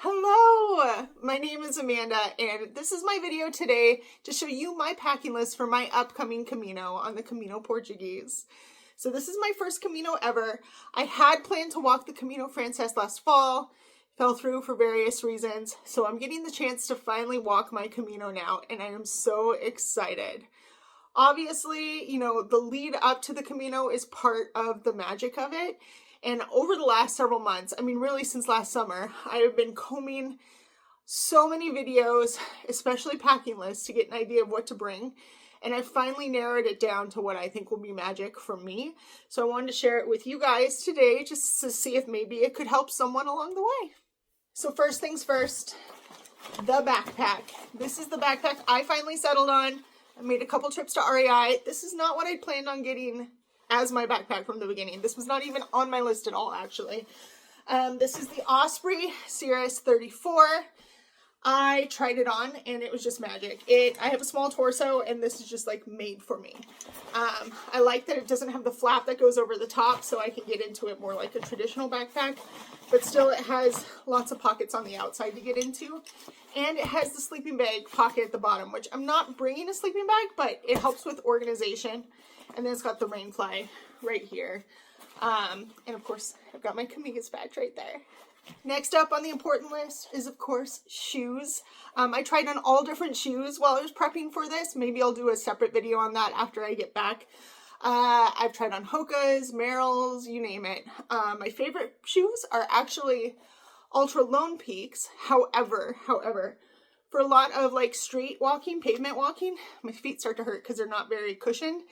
Hello, my name is Amanda and this is my video today to show you my packing list for my upcoming Camino on the Camino Portuguese. So this is my first Camino ever. I had planned to walk the Camino Frances last fall, fell through for various reasons, so I'm getting the chance to finally walk my Camino now and I am so excited. Obviously, the lead up to the Camino is part of the magic of it. And over the last several months, really since last summer, I have been combing so many videos, especially packing lists, to get an idea of what to bring. And I finally narrowed it down to what I think will be magic for me. So I wanted to share it with you guys today just to see if maybe it could help someone along the way. So first things first, the backpack. This is the backpack I finally settled on. I made a couple trips to REI. This is not what I planned on getting as my backpack from the beginning. This was not even on my list at all, actually. This is the Osprey Cirrus 34. I tried it on and it was just magic. I have a small torso and this is just like made for me. I like that it doesn't have the flap that goes over the top, so I can get into it more like a traditional backpack, but still it has lots of pockets on the outside to get into. And it has the sleeping bag pocket at the bottom, which I'm not bringing a sleeping bag, but it helps with organization. And then it's got the rain fly right here. And of course, I've got my Camigas badge right there. Next up on the important list is, of course, shoes. I tried on all different shoes while I was prepping for this. Maybe I'll do a separate video on that after I get back. I've tried on Hoka's, Merrell's, you name it. My favorite shoes are actually Ultra Lone Peaks. However, for a lot of like street walking, pavement walking, my feet start to hurt because they're not very cushioned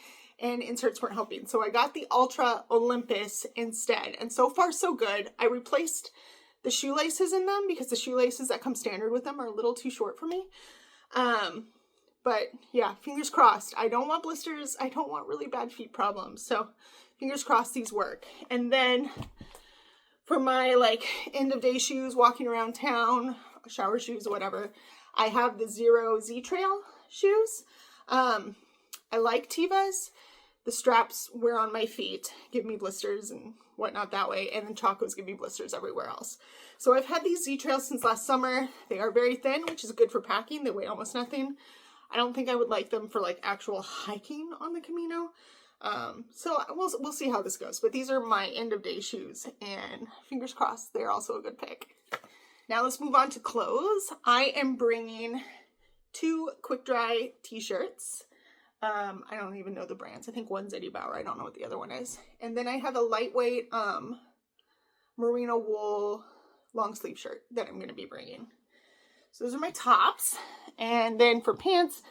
and inserts weren't helping. So I got the Ultra Olympus instead. And so far so good. I replaced the shoelaces in them because the shoelaces that come standard with them are a little too short for me. But yeah, fingers crossed. I don't want blisters. I don't want really bad feet problems. So fingers crossed these work. And then for my like end of day shoes, walking around town, shower shoes, whatever, I have the Zero Z Trail shoes. I like Tevas. The straps wear on my feet, give me blisters and whatnot that way, and then Chacos give me blisters everywhere else. So I've had these Z Trails since last summer. They are very thin, which is good for packing. They weigh almost nothing. I don't think I would like them for like actual hiking on the Camino. So we'll see how this goes. But these are my end of day shoes, and fingers crossed they're also a good pick. Now let's move on to clothes. I am bringing 2 quick dry t-shirts. I don't even know the brands. I think one's Eddie Bauer. I don't know what the other one is. And then I have a lightweight merino wool long sleeve shirt that I'm going to be bringing. So those are my tops. And then for pants,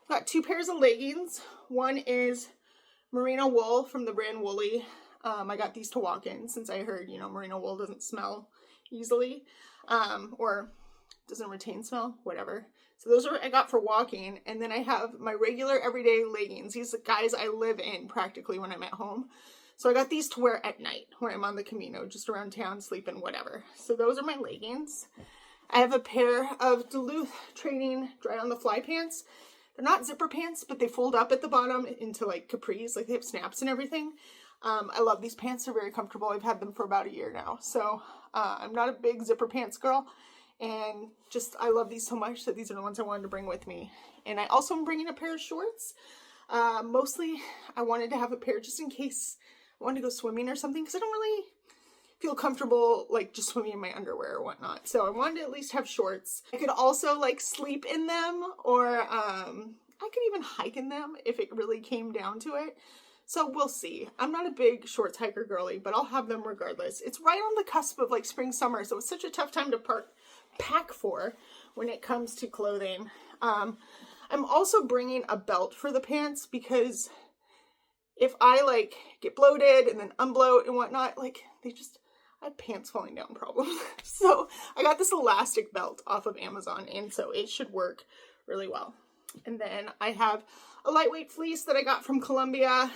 I've got 2 pairs of leggings. One is merino wool from the brand Woolly. I got these to walk in since I heard, merino wool doesn't smell easily, or doesn't retain smell, whatever. So those are I got for walking. And then I have my regular everyday leggings. These are guys I live in practically when I'm at home. So I got these to wear at night when I'm on the Camino, just around town, sleeping, whatever. So those are my leggings. I have a pair of Duluth training dry on the fly pants. They're not zipper pants, but they fold up at the bottom into like capris, like they have snaps and everything. I love these pants. They're very comfortable. I've had them for about a year now. So I'm not a big zipper pants girl. And I love these so much that these are the ones I wanted to bring with me. And I also am bringing a pair of shorts. Mostly I wanted to have a pair just in case I wanted to go swimming or something, because I don't really feel comfortable like just swimming in my underwear or whatnot. So I wanted to at least have shorts. I could also like sleep in them, or I could even hike in them if it really came down to it. So we'll see. I'm not a big shorts hiker girly, but I'll have them regardless. It's right on the cusp of like spring, summer, so it's such a tough time to pack for when it comes to clothing. I'm also bringing a belt for the pants because if I like get bloated and then unbloat and whatnot, like I have pants falling down problems. So I got this elastic belt off of Amazon, and so it should work really well. And then I have a lightweight fleece that I got from Colombia.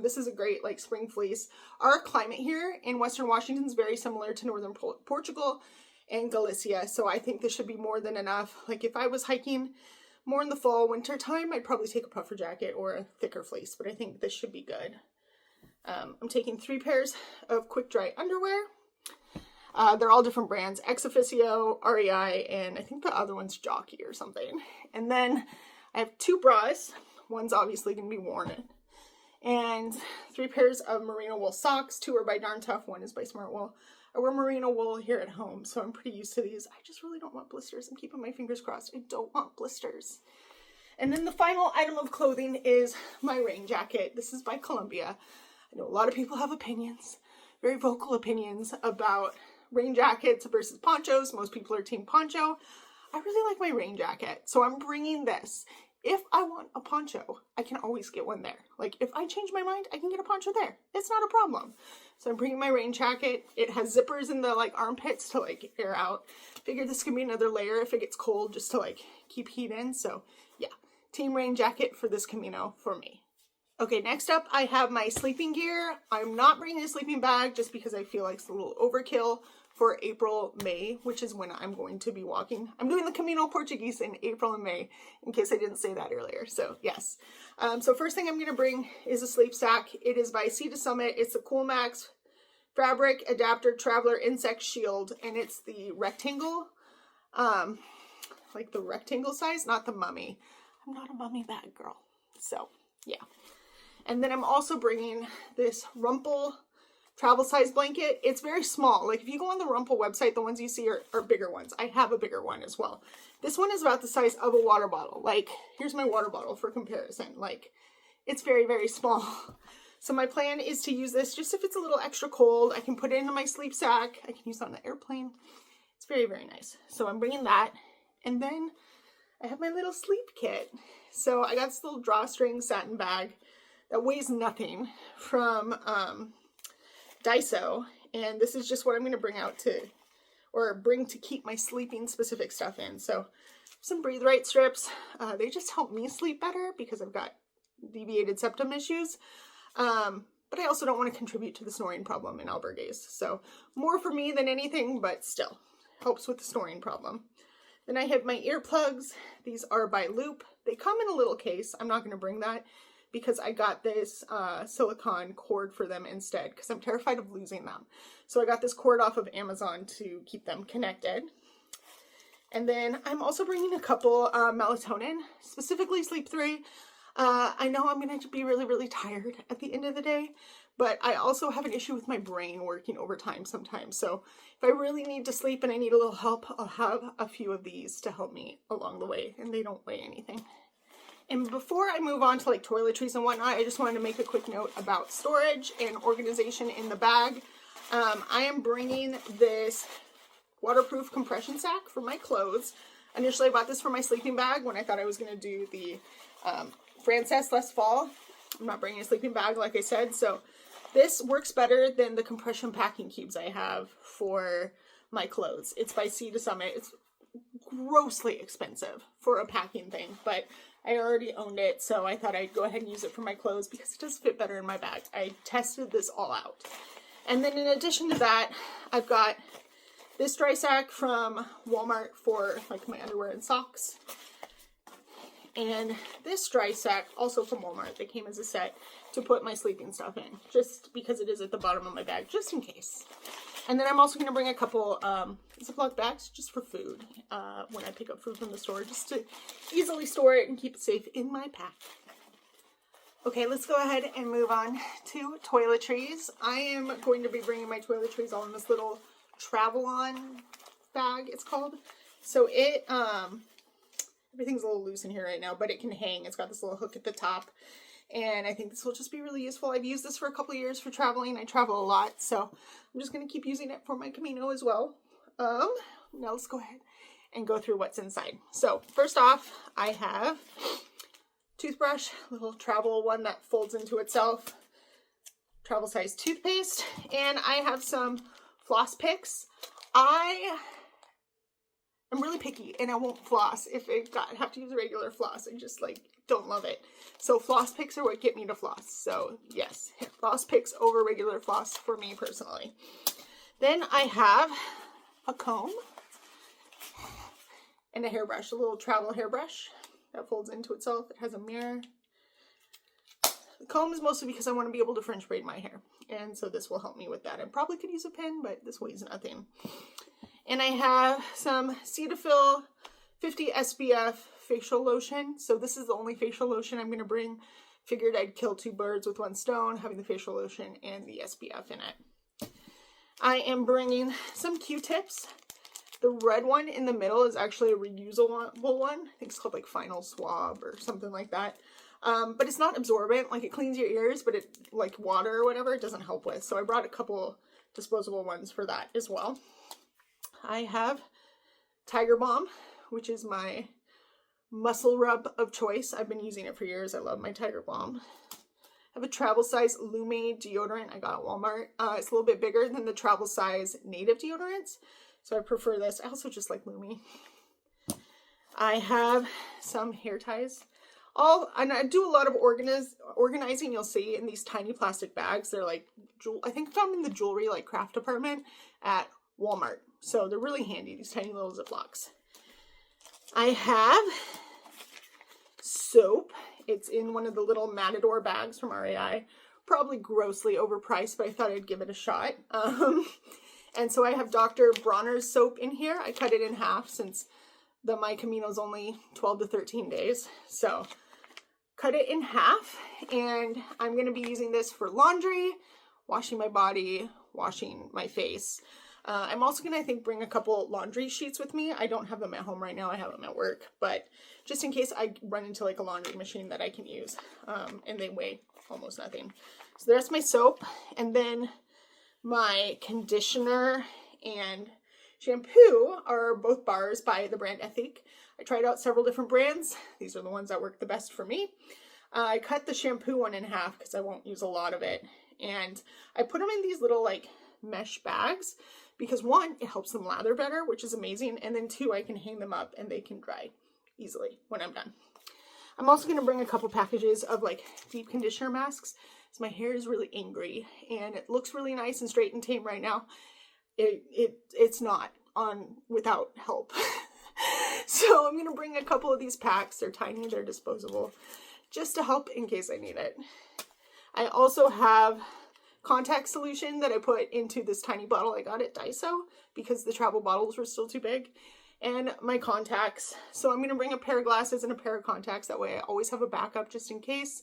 This is a great like spring fleece. Our climate here in Western Washington is very similar to Northern Portugal and Galicia, so I think this should be more than enough. Like if I was hiking more in the fall, winter time, I'd probably take a puffer jacket or a thicker fleece, but I think this should be good. I'm taking 3 pairs of quick dry underwear. They're all different brands, Ex Officio, REI, and I think the other one's Jockey or something. And then I have 2 bras. One's obviously going to be worn. And 3 pairs of merino wool socks. 2 are by Darn Tough, 1 is by Smart Wool. I wear merino wool here at home, so I'm pretty used to these. I just really don't want blisters. I'm keeping my fingers crossed. I don't want blisters. And then the final item of clothing is my rain jacket. This is by Columbia. I know a lot of people have opinions, very vocal opinions about rain jackets versus ponchos. Most people are team poncho. I really like my rain jacket, so I'm bringing this. If I want a poncho, I can always get one there. Like, if I change my mind, I can get a poncho there. It's not a problem. So I'm bringing my rain jacket. It has zippers in the, like, armpits to, like, air out. Figured this could be another layer if it gets cold, just to, like, keep heat in. So, yeah, team rain jacket for this Camino for me. Okay, next up, I have my sleeping gear. I'm not bringing a sleeping bag just because I feel like it's a little overkill for April, May, which is when I'm going to be walking. I'm doing the Camino Portuguese in April and May, in case I didn't say that earlier. So, yes. So first thing I'm going to bring is a sleep sack. It is by Sea to Summit. It's the Cool Max Fabric Adapter Traveler Insect Shield, and it's the rectangle, like the rectangle size, not the mummy. I'm not a mummy bag girl. So, yeah. And then I'm also bringing this Rumpel travel size blanket. It's very small. Like, if you go on the Rumpel website, the ones you see are bigger ones. I have a bigger one as well. This one is about the size of a water bottle. Like, here's my water bottle for comparison. Like, it's very, very small. So my plan is to use this just if it's a little extra cold. I can put it into my sleep sack. I can use it on the airplane. It's very, very nice. So I'm bringing that. And then I have my little sleep kit. So I got this little drawstring satin bag that weighs nothing from Daiso, and this is just what I'm going to bring out to, or bring to keep my sleeping specific stuff in. So some Breathe Right strips, they just help me sleep better because I've got deviated septum issues, but I also don't want to contribute to the snoring problem in albergues. So more for me than anything, but still helps with the snoring problem. Then I have my earplugs. These are by Loop. They come in a little case. I'm not going to bring that because I got this silicone cord for them instead because I'm terrified of losing them. So I got this cord off of Amazon to keep them connected. And then I'm also bringing a couple melatonin, specifically Sleep 3. I know I'm going to be really, really tired at the end of the day, but I also have an issue with my brain working overtime sometimes. So if I really need to sleep and I need a little help, I'll have a few of these to help me along the way, and they don't weigh anything. And before I move on to like toiletries and whatnot, I just wanted to make a quick note about storage and organization in the bag. I am bringing this waterproof compression sack for my clothes. Initially, I bought this for my sleeping bag when I thought I was going to do the Frances last fall. I'm not bringing a sleeping bag, like I said. So this works better than the compression packing cubes I have for my clothes. It's by Sea to Summit. It's grossly expensive for a packing thing, but I already owned it, so I thought I'd go ahead and use it for my clothes because it does fit better in my bag. I tested this all out. And then in addition to that, I've got this dry sack from Walmart for like my underwear and socks. And this dry sack, also from Walmart, that came as a set to put my sleeping stuff in, just because it is at the bottom of my bag, just in case. And then I'm also going to bring a couple Ziploc bags just for food when I pick up food from the store, just to easily store it and keep it safe in my pack. Okay, let's go ahead and move on to toiletries. I am going to be bringing my toiletries all in this little travel-on bag, it's called. So it, everything's a little loose in here right now, but it can hang. It's got this little hook at the top. And I think this will just be really useful. I've used this for a couple of years for traveling. I travel a lot, so I'm just going to keep using it for my Camino as well. Now let's go ahead and go through what's inside. So first off, I have toothbrush, little travel one that folds into itself, travel size toothpaste, and I have some floss picks. I am really picky and I won't floss if I have to use regular floss. I just like don't love it. So floss picks are what get me to floss. So yes, floss picks over regular floss for me personally. Then I have a comb and a hairbrush, a little travel hairbrush that folds into itself. It has a mirror, The comb is mostly because I want to be able to French braid my hair. And so this will help me with that. I probably could use a pin, but this weighs nothing. And I have some Cetaphil 50 SPF facial lotion. So this is the only facial lotion I'm going to bring. Figured I'd kill two birds with one stone, having the facial lotion and the SPF in it. I am bringing some Q-tips. The red one in the middle is actually a reusable one. I think it's called like Final Swab or something like that. But it's not absorbent. Like, it cleans your ears, but it, like water or whatever, it doesn't help with. So I brought a couple disposable ones for that as well. I have Tiger Balm, which is my muscle rub of choice. I've been using it for years. I love my Tiger Balm. I have a travel size Lume deodorant I got at Walmart. It's a little bit bigger than the travel size native deodorants, so I prefer this. I also just like Lume. I have some hair ties. And I do a lot of organizing, you'll see, in these tiny plastic bags. They're like, I think found in the jewelry, like, craft department at Walmart. So they're really handy, these tiny little Ziplocs. I have soap. It's in one of the little Matador bags from REI. Probably grossly overpriced, but I thought I'd give it a shot. And so I have Dr. Bronner's soap in here. I cut it in half since my Camino's only 12 to 13 days. So cut it in half, and I'm going to be using this for laundry, washing my body, washing my face. I'm also going to, I think, bring a couple laundry sheets with me. I don't have them at home right now. I have them at work, but just in case I run into like a laundry machine that I can use, and they weigh almost nothing. So that's my soap, and then my conditioner and shampoo are both bars by the brand Ethique. I tried out several different brands. These are the ones that work the best for me. I cut the shampoo one in half because I won't use a lot of it. And I put them in these little like mesh bags because one, it helps them lather better, which is amazing. And then two, I can hang them up and they can dry easily when I'm done. I'm also going to bring a couple packages of like deep conditioner masks. So my hair is really angry and it looks really nice and straight and tame right now. It's not on without help. So I'm going to bring a couple of these packs. They're tiny, they're disposable, just to help in case I need it. I also have contact solution that I put into this tiny bottle I got at Daiso because the travel bottles were still too big. And my contacts. So I'm going to bring a pair of glasses and a pair of contacts. That way I always have a backup just in case.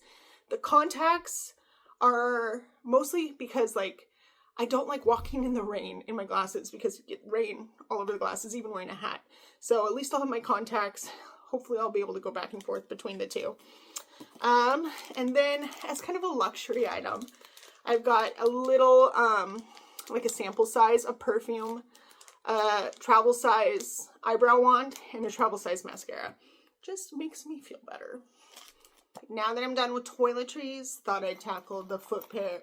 The contacts are mostly because like I don't like walking in the rain in my glasses because you get rain all over the glasses, even wearing a hat. So at least I'll have my contacts. Hopefully I'll be able to go back and forth between the two. And then as kind of a luxury item, I've got a little, like a sample size of perfume, travel size eyebrow wand, and a travel size mascara. Just makes me feel better. Now that I'm done with toiletries, thought I'd tackle the foot care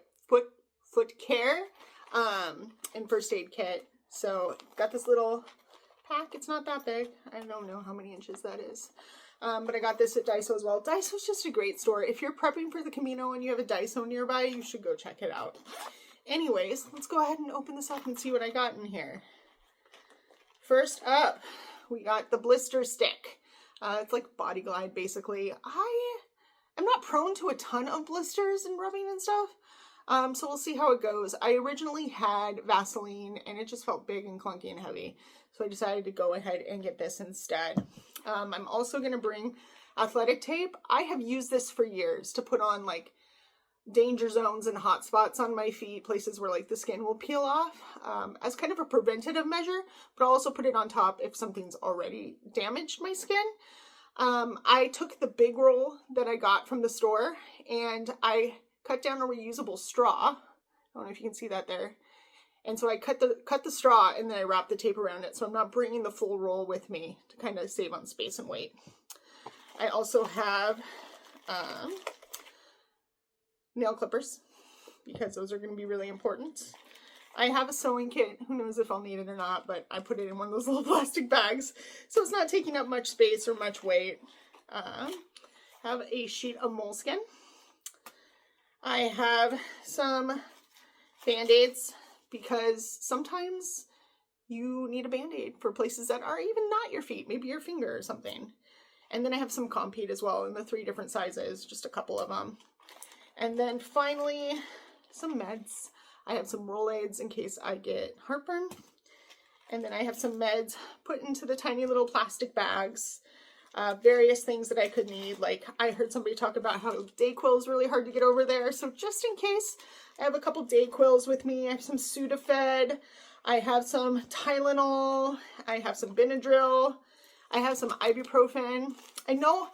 and first aid kit. So got this little pack. It's not that big. I don't know how many inches that is. But I got this at Daiso as well. Daiso's just a great store. If you're prepping for the Camino and you have a Daiso nearby, you should go check it out. Anyways, let's go ahead and open this up and see what I got in here. First up, we got the blister stick. It's like Body Glide, basically. I'm not prone to a ton of blisters and rubbing and stuff. So we'll see how it goes. I originally had Vaseline and it just felt big and clunky and heavy. So I decided to go ahead and get this instead. I'm also going to bring athletic tape. I have used this for years to put on like danger zones and hot spots on my feet, places where like the skin will peel off, as kind of a preventative measure, but I'll also put it on top if something's already damaged my skin. I took the big roll that I got from the store and I cut down a reusable straw. I don't know if you can see that there. And so I cut the straw and then I wrapped the tape around it. So I'm not bringing the full roll with me to kind of save on space and weight. I also have nail clippers because those are going to be really important. I have a sewing kit. Who knows if I'll need it or not, but I put it in one of those little plastic bags. So it's not taking up much space or much weight. Have a sheet of moleskin. I have some Band-Aids because sometimes you need a Band-Aid for places that are even not your feet, maybe your finger or something. And then I have some Compeed as well in the 3 different sizes, just a couple of them. And then finally, some meds. I have some Rolaids in case I get heartburn. And then I have some meds put into the tiny little plastic bags. Various things that I could need. Like I heard somebody talk about how Dayquil is really hard to get over there. So just in case, I have a couple Dayquils with me. I have some Sudafed. I have some Tylenol. I have some Benadryl. I have some ibuprofen. I know,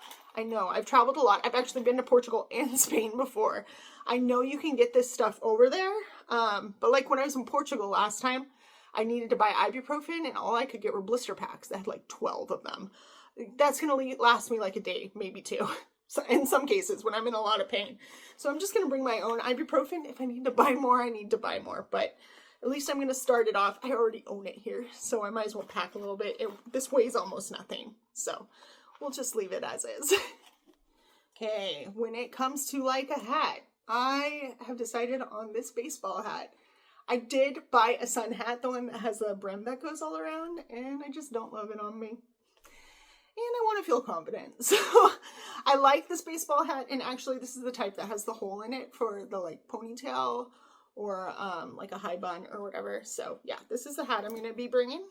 I've traveled a lot. I've actually been to Portugal and Spain before. I know you can get this stuff over there. But like when I was in Portugal last time, I needed to buy ibuprofen and all I could get were blister packs that had like 12 of them. That's going to last me like a day, maybe two. So in some cases when I'm in a lot of pain. So I'm just going to bring my own ibuprofen. If I need to buy more, I need to buy more. But at least I'm going to start it off. I already own it here, so I might as well pack a little bit. This weighs almost nothing. So we'll just leave it as is. Okay, when it comes to like a hat, I have decided on this baseball hat. I did buy a sun hat, the one that has the brim that goes all around, and I just don't love it on me. And I want to feel confident. So I like this baseball hat. And actually this is the type that has the hole in it for the like ponytail or like a high bun or whatever. So yeah, this is the hat I'm going to be bringing.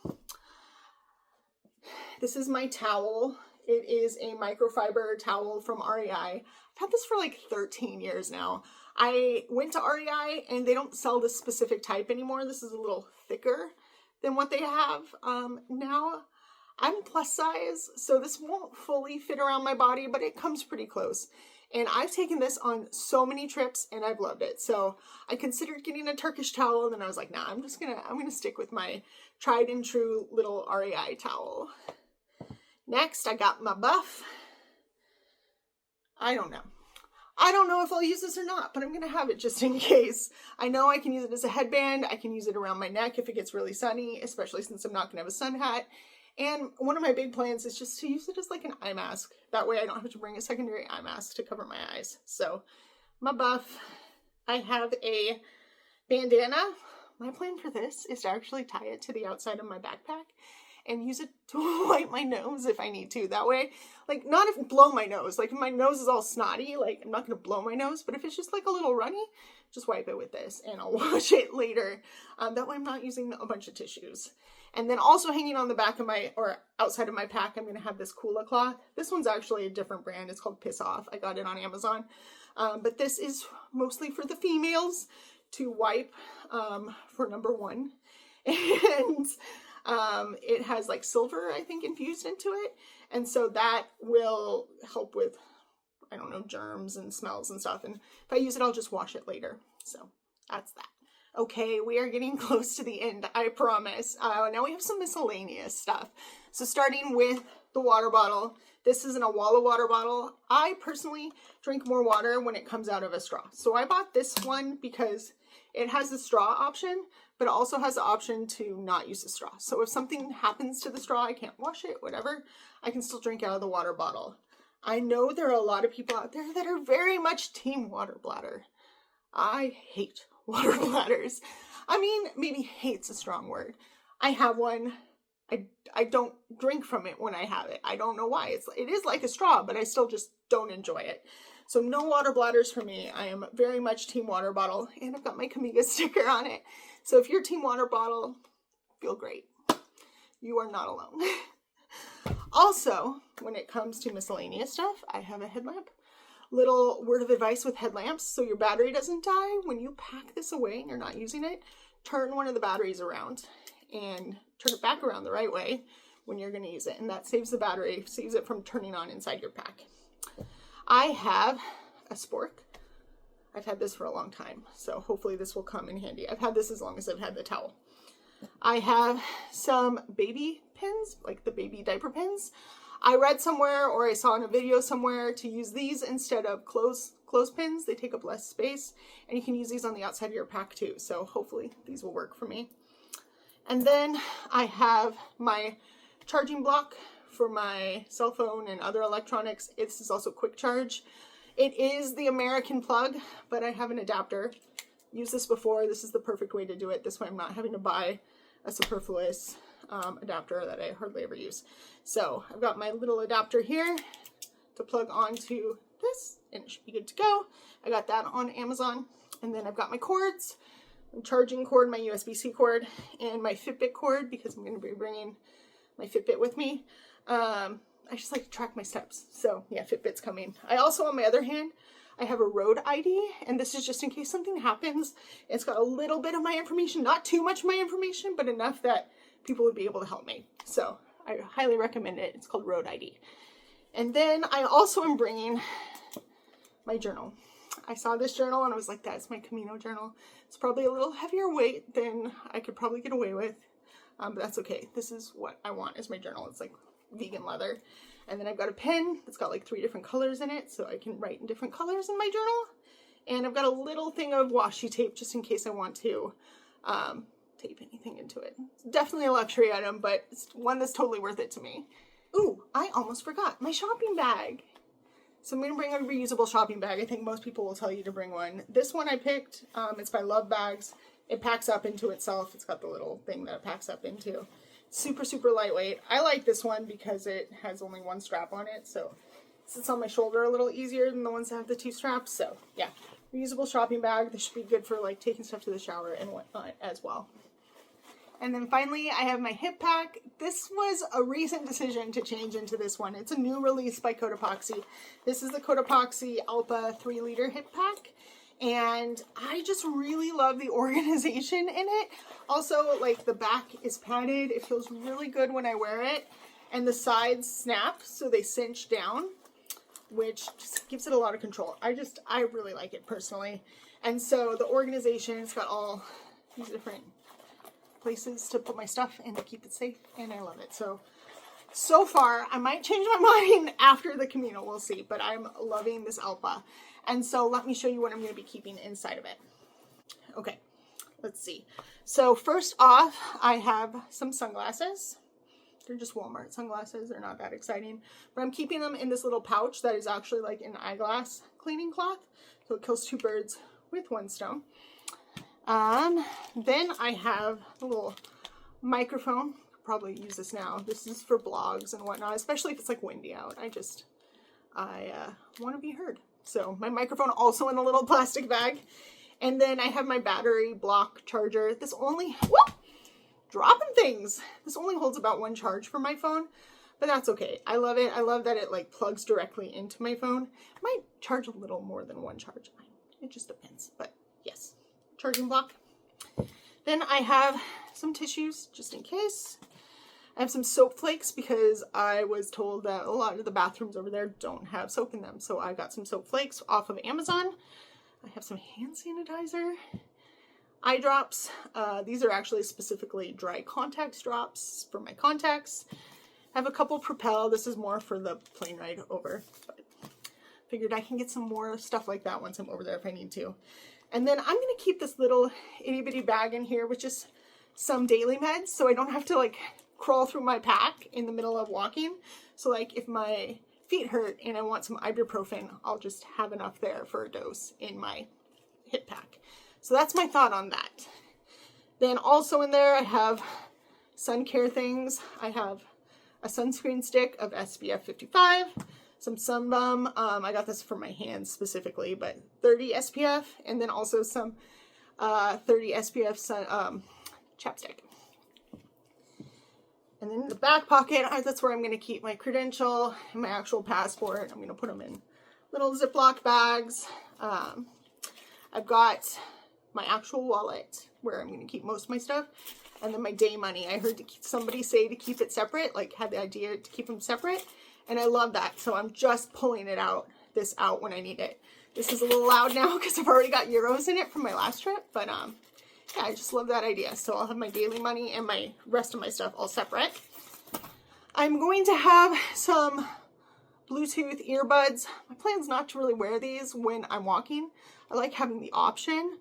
This is my towel. It is a microfiber towel from REI. I've had this for like 13 years now. I went to REI and they don't sell this specific type anymore. This is a little thicker than what they have now. I'm plus size, so this won't fully fit around my body, but it comes pretty close. And I've taken this on so many trips and I've loved it. So I considered getting a Turkish towel and then I was like, nah, I'm gonna stick with my tried and true little REI towel. Next, I got my buff. I don't know if I'll use this or not, but I'm gonna have it just in case. I know I can use it as a headband. I can use it around my neck if it gets really sunny, especially since I'm not gonna have a sun hat. And one of my big plans is just to use it as like an eye mask. That way I don't have to bring a secondary eye mask to cover my eyes. So my buff, I have a bandana. My plan for this is to actually tie it to the outside of my backpack and use it to wipe my nose if I need to. That way, like not if blow my nose. Like if my nose is all snotty, like I'm not going to blow my nose. But if it's just like a little runny, just wipe it with this and I'll wash it later. That way I'm not using a bunch of tissues. And then also hanging on the back of my, or outside of my pack, I'm going to have this Kula cloth. This one's actually a different brand. It's called Piss Off. I got it on Amazon. But this is mostly for the females to wipe for number one. And it has like silver, I think, infused into it. And so that will help with, I don't know, germs and smells and stuff. And if I use it, I'll just wash it later. So that's that. Okay, we are getting close to the end, I promise. Now we have some miscellaneous stuff. So starting with the water bottle. This is an Awala water bottle. I personally drink more water when it comes out of a straw. So I bought this one because it has the straw option, but it also has the option to not use the straw. So if something happens to the straw, I can't wash it, whatever, I can still drink out of the water bottle. I know there are a lot of people out there that are very much team water bladder. I hate water bladders. I mean, maybe hate's a strong word. I have one. I don't drink from it when I have it. I don't know why. It is like a straw, but I still just don't enjoy it. So no water bladders for me. I am very much team water bottle, and I've got my Camiga sticker on it. So if you're team water bottle, feel great. You are not alone. Also, when it comes to miscellaneous stuff, I have a headlamp. Little word of advice with headlamps, so your battery doesn't die. When you pack this away and you're not using it, turn one of the batteries around and turn it back around the right way when you're going to use it. And that saves the battery, saves it from turning on inside your pack. I have a spork. I've had this for a long time, so hopefully this will come in handy. I've had this as long as I've had the towel. I have some baby pins, like the baby diaper pins. I read somewhere, or I saw in a video somewhere, to use these instead of clothespins. They take up less space, and you can use these on the outside of your pack too. So hopefully these will work for me. And then I have my charging block for my cell phone and other electronics. This is also quick charge. It is the American plug, but I have an adapter. Used this before. This is the perfect way to do it. This way I'm not having to buy a superfluous adapter that I hardly ever use. So I've got my little adapter here to plug onto this and it should be good to go. I got that on Amazon. And then I've got my cords, my charging cord, my USB-C cord, and my Fitbit cord because I'm going to be bringing my Fitbit with me. I just like to track my steps. So yeah, Fitbit's coming. I also, on my other hand, I have a road ID, and this is just in case something happens. It's got a little bit of my information, not too much of my information, but enough that people would be able to help me. So I highly recommend it. It's called Road ID. And then I also am bringing my journal. I saw this journal and I was like, that's my Camino journal. It's probably a little heavier weight than I could probably get away with, but that's okay. This is what I want as my journal. It's like vegan leather. And then I've got a pen that's got like 3 different colors in it, so I can write in different colors in my journal. And I've got a little thing of washi tape just in case I want to tape anything into it. It's definitely a luxury item, but it's one that's totally worth it to me. Ooh, I almost forgot my shopping bag. So I'm going to bring a reusable shopping bag. I think most people will tell you to bring one. This one I picked, it's by Love Bags. It packs up into itself. It's got the little thing that it packs up into. Super, super lightweight. I like this one because it has only 1 strap on it, so it sits on my shoulder a little easier than the ones that have the 2 straps. So yeah, reusable shopping bag. This should be good for like taking stuff to the shower and whatnot as well. And then finally, I have my hip pack. This was a recent decision to change into this one. It's a new release by Cotopaxi. This is the Cotopaxi Alpa 3-liter hip pack. And I just really love the organization in it. Also, like, the back is padded. It feels really good when I wear it. And the sides snap, so they cinch down, which just gives it a lot of control. I really like it personally. And so the organization, it's got all these different places to put my stuff and to keep it safe, and I love it. So far, I might change my mind after the Camino, we'll see, but I'm loving this Alpa. And so let me show you what I'm going to be keeping inside of it. Okay, let's see. So first off, I have some sunglasses. They're just Walmart sunglasses. They're not that exciting, but I'm keeping them in this little pouch that is actually like an eyeglass cleaning cloth. So it kills 2 birds with 1 stone. Then I have a little microphone. I'll probably use this now. This is for blogs and whatnot, especially if it's like windy out. I want to be heard. So my microphone also in a little plastic bag. And then I have my battery block charger. This only, whoop, dropping things. This only holds about 1 charge for my phone, but that's okay. I love it. I love that it like plugs directly into my phone. It might charge a little more than 1 charge. It just depends, but yes. Charging block. Then I have some tissues just in case. I have some soap flakes because I was told that a lot of the bathrooms over there don't have soap in them. So I got some soap flakes off of Amazon. I have some hand sanitizer, eye drops. These are actually specifically dry contacts drops for my contacts. I have a couple Propel. This is more for the plane ride over, but figured I can get some more stuff like that once I'm over there if I need to. And then I'm going to keep this little itty bitty bag in here with just some daily meds so I don't have to like crawl through my pack in the middle of walking. So like if my feet hurt and I want some ibuprofen, I'll just have enough there for a dose in my hip pack. So that's my thought on that. Then also in there I have sun care things. I have a sunscreen stick of SPF 55. Some Sun Bum. I got this for my hands specifically, but 30 SPF, and then also some 30 SPF chapstick. And then in the back pocket, that's where I'm going to keep my credential and my actual passport. I'm going to put them in little Ziploc bags. I've got my actual wallet where I'm going to keep most of my stuff, and then my day money. I heard somebody say to keep it separate, like had the idea to keep them separate. And I love that, so I'm just pulling this out when I need it. This is a little loud now because I've already got euros in it from my last trip, but yeah, I just love that idea. So I'll have my daily money and my rest of my stuff all separate. I'm going to have some Bluetooth earbuds. My plan's not to really wear these when I'm walking. I like having the option.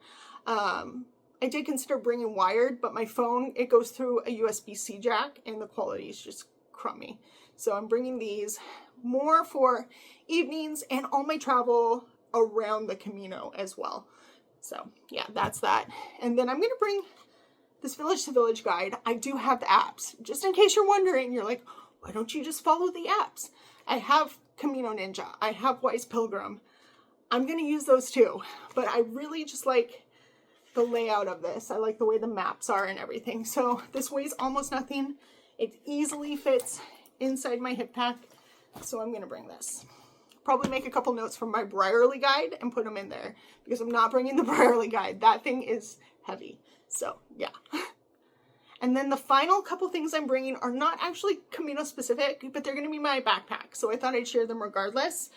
I did consider bringing wired, but my phone, it goes through a USB-C jack and the quality is just crummy. So I'm bringing these more for evenings and all my travel around the Camino as well. So yeah, that's that. And then I'm going to bring this village to village guide. I do have the apps. Just in case you're wondering, you're like, why don't you just follow the apps? I have Camino Ninja, I have Wise Pilgrim. I'm going to use those too, but I really just like the layout of this. I like the way the maps are and everything. So this weighs almost nothing. It easily fits inside my hip pack. So I'm going to bring this. Probably make a couple notes from my Brierly guide and put them in there because I'm not bringing the Brierly guide. That thing is heavy. So yeah. And then the final couple things I'm bringing are not actually Camino specific, but they're going to be my backpack. So I thought I'd share them regardless.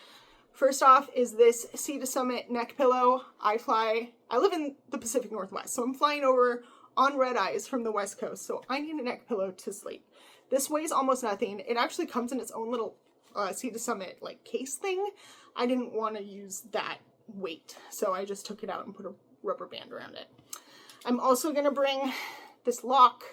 First off is this Sea to Summit neck pillow. I live in the Pacific Northwest, so I'm flying over on red eyes from the West Coast. So I need a neck pillow to sleep. This weighs almost nothing. It actually comes in its own little Sea to Summit like case thing. I didn't want to use that weight, so I just took it out and put a rubber band around it. I'm also going to bring this lock.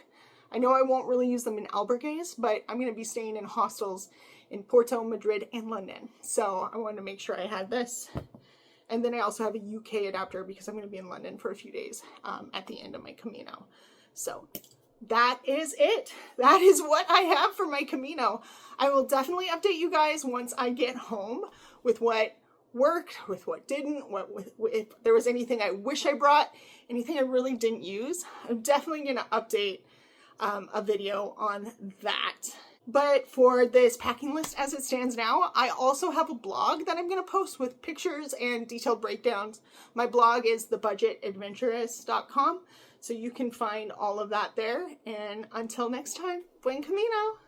I know I won't really use them in albergues, but I'm going to be staying in hostels in Porto, Madrid, and London. So I wanted to make sure I had this. And then I also have a UK adapter because I'm going to be in London for a few days at the end of my Camino. So that is it. That is what I have for my Camino. I will definitely update you guys once I get home with what worked, with what didn't, if there was anything I wish I brought, anything I really didn't use. I'm definitely going to update a video on that. But for this packing list as it stands now, I also have a blog that I'm going to post with pictures and detailed breakdowns. My blog is thebudgetadventurous.com, so you can find all of that there. And until next time, buen camino!